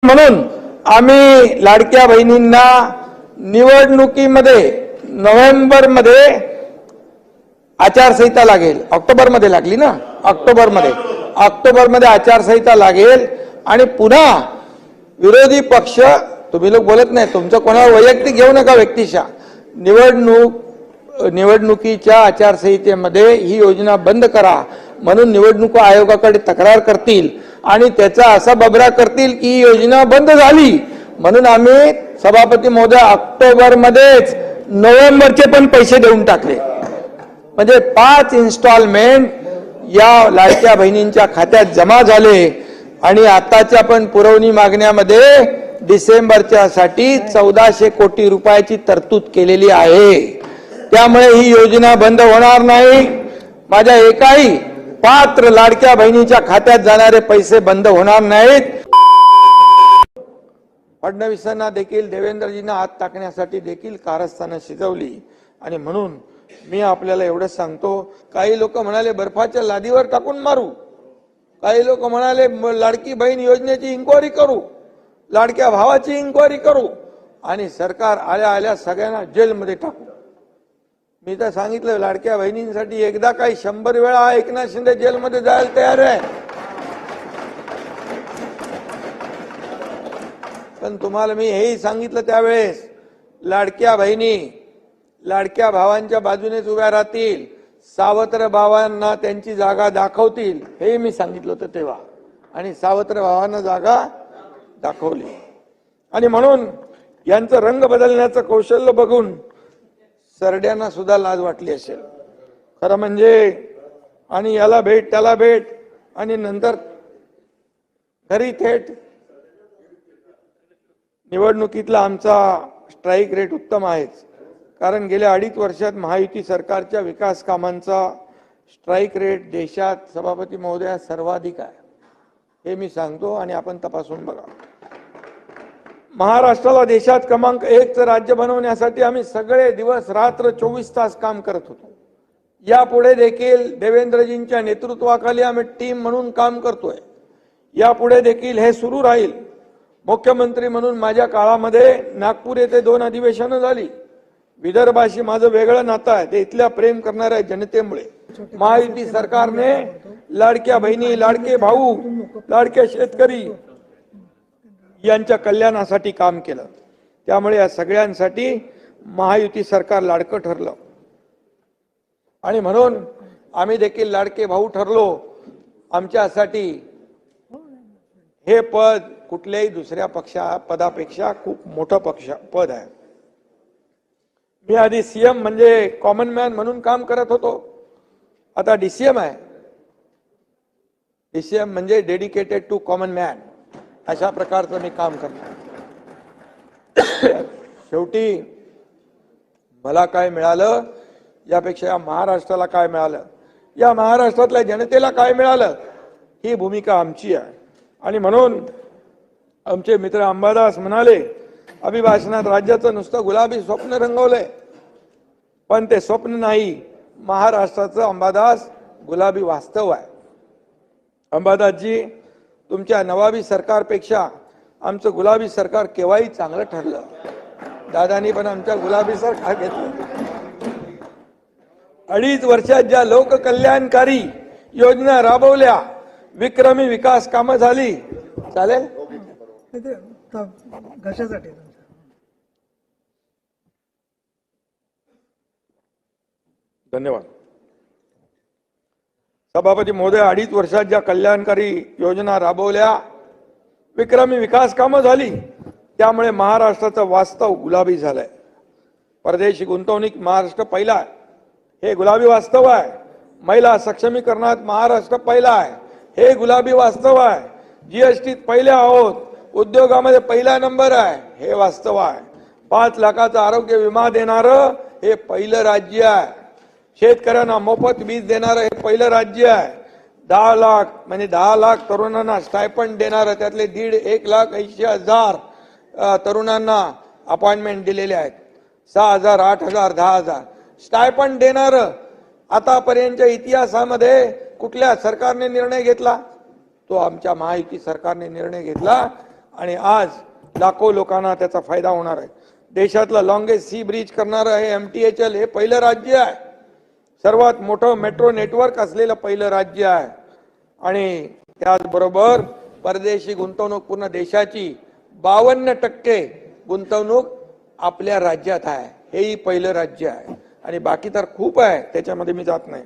म्हणून आम्ही लाडक्या बहिणींना निवडणुकीमध्ये नोव्हेंबरमध्ये आचारसंहिता लागेल, ऑक्टोबरमध्ये लागली ना, ऑक्टोबरमध्ये आचारसंहिता लागेल आणि पुन्हा विरोधी पक्ष, तुम्ही लोक बोलत नाही, तुमचं कोणावर वैयक्तिक घेऊ नका व्यक्तिशा, निवडणुकीच्या आचारसंहितेमध्ये ही योजना बंद करा म्हणून निवडणूक आयोगाकडे तक्रार करतील आणि त्याचा असा बबरा करतील की ही योजना बंद झाली म्हणून आम्ही सभापती महोदय ऑक्टोबरमध्येच नोव्हेंबरचे पण पैसे देऊन टाकले. म्हणजे 5 इन्स्टॉलमेंट या लाडक्या बहिणींच्या खात्यात जमा झाले आणि आताच्या पण पुरवणी मागण्यामध्ये डिसेंबरच्या साठी 1400 कोटी रुपयाची तरतूद केलेली आहे. त्यामुळे ही योजना बंद होणार नाही. माझ्या एकाही पात्र लाडक्या बहिणीच्या खात्यात जाणारे पैसे बंद होणार नाहीत. फडणवीसांना देखील देवेंद्रजींना हात टाकण्यासाठी देखील कारस्थानं शिजवली आणि म्हणून मी आपल्याला एवढं सांगतो, काही लोक म्हणाले बर्फाच्या लादीवर टाकून मारू, काही लोक म्हणाले लाडकी बहीण योजनेची इन्क्वायरी करू, लाडक्या भावाची इन्क्वायरी करू आणि सरकार आल्या आल्या सगळ्यांना जेलमध्ये टाकू. मी तर सांगितलं लाडक्या बहिणींसाठी एकदा काही 100 वेळा एकनाथ शिंदे जेलमध्ये जायला तयार आहे. पण तुम्हाला मी हेही सांगितलं त्यावेळेस लाडक्या बहिणी लाडक्या भावांच्या बाजूनेच उभ्या राहतील, सावत्र भावांना त्यांची जागा दाखवतील, हे मी सांगितलं होतं तेव्हा आणि सावत्र भावांना जागा दाखवली. आणि म्हणून यांचं रंग बदलण्याचं कौशल्य बघून सरड्यांना सुद्धा लाज वाटली असेल खरं म्हणजे. आणि याला भेट त्याला भेट आणि नंतर घरी थेट. निवडणुकीतला आमचा स्ट्राईक रेट उत्तम आहेच, कारण गेल्या 2.5 वर्षात महायुती सरकारच्या विकास कामांचा स्ट्राईक रेट देशात सभापती महोदया सर्वाधिक आहे, हे मी सांगतो आणि आपण तपासून बघा. महाराष्ट्राला देशात क्रमांक 1चं राज्य बनवण्यासाठी आम्ही सगळे दिवस रात्र 24 तास काम करत होतो. यापुढे देखील देवेंद्रजींच्या नेतृत्वाखाली आम्ही टीम म्हणून काम करतोय. यापुढे देखील हे सुरू राहील. मुख्यमंत्री म्हणून माझ्या काळामध्ये नागपूर येथे 2 अधिवेशनं झाली. विदर्भाशी माझं वेगळं नातं आहे, ते इथल्या प्रेम करणाऱ्या जनतेमुळे. महायुती सरकारने लाडक्या बहिणी, लाडके भाऊ, लाडके शेतकरी यांच्या कल्याणासाठी काम केलं. त्यामुळे या सगळ्यांसाठी महायुती सरकार लाडकं ठरलं आणि म्हणून आम्ही देखील लाडके भाऊ ठरलो. आमच्यासाठी हे पद कुठल्याही दुसऱ्या पदापेक्षा खूप मोठं पद आहे. मी आधी सीएम म्हणजे कॉमन मॅन म्हणून काम करत होतो, आता डीसीएम आहे. डीसीएम म्हणजे डेडिकेटेड टू कॉमन मॅन, अशा प्रकारचं मी काम करणार. शेवटी मला काय मिळालं यापेक्षा या महाराष्ट्राला काय मिळालं, या महाराष्ट्रातल्या जनतेला काय मिळालं, ही भूमिका आमची आहे. आणि म्हणून आमचे मित्र अंबादास म्हणाले अभिभाषणात राज्याचं नुसतं गुलाबी स्वप्न रंगवलंय, पण ते स्वप्न नाही, महाराष्ट्राचं अंबादास गुलाबी वास्तव आहे. अंबादासजी, तुमच्या नवाबी सरकारपेक्षा आमचं गुलाबी सरकार केव्हाही चांगलं ठरलं. दादानी पण आमच्या गुलाबी सरकार घेतलं. 2.5 वर्षात ज्या लोककल्याणकारी योजना राबवल्या, विक्रमी विकास कामं झाली. चालेल कशासाठी? धन्यवाद. सभापती महोदय, 2.5 वर्षात ज्या कल्याणकारी योजना राबवल्या, विक्रमी विकास कामं झाली, त्यामुळे महाराष्ट्राचं वास्तव गुलाबी झालंय. परदेशी गुंतवणूक महाराष्ट्र पहिला आहे, हे गुलाबी वास्तव आहे. महिला सक्षमीकरणात महाराष्ट्र पहिला आहे, हे गुलाबी वास्तव आहे. जीएसटीत पहिले आहोत, उद्योगामध्ये पहिला नंबर आहे, हे वास्तव आहे. 5 लाखाचा आरोग्य विमा देणारं हे पहिलं राज्य आहे. शेतकऱ्यांना मोफत वीज देणारं हे पहिलं राज्य आहे. 10 लाख म्हणजे 10 लाख तरुणांना स्टायपंड देणारं, त्यातले 1,80,000 तरुणांना अपॉइंटमेंट दिलेले आहेत. 6,000, 8,000, 10,000 स्टायपंड देणारं आतापर्यंतच्या इतिहासामध्ये कुठल्या सरकारने निर्णय घेतला? तो आमच्या महायुती सरकारने निर्णय घेतला आणि आज लाखो लोकांना त्याचा फायदा होणार आहे. देशातलं लॉंगेस्ट सी ब्रिज करणारं हे MTHL हे पहिलं राज्य आहे. सर्वात मोठं मेट्रो नेटवर्क असलेलं पहिलं राज्य आहे. आणि त्याचबरोबर परदेशी गुंतवणूक पूर्ण देशाची 52% गुंतवणूक आपल्या राज्यात आहे. हेही पहिलं राज्य आहे आणि बाकी तर खूप आहे, त्याच्यामध्ये मी जात नाही.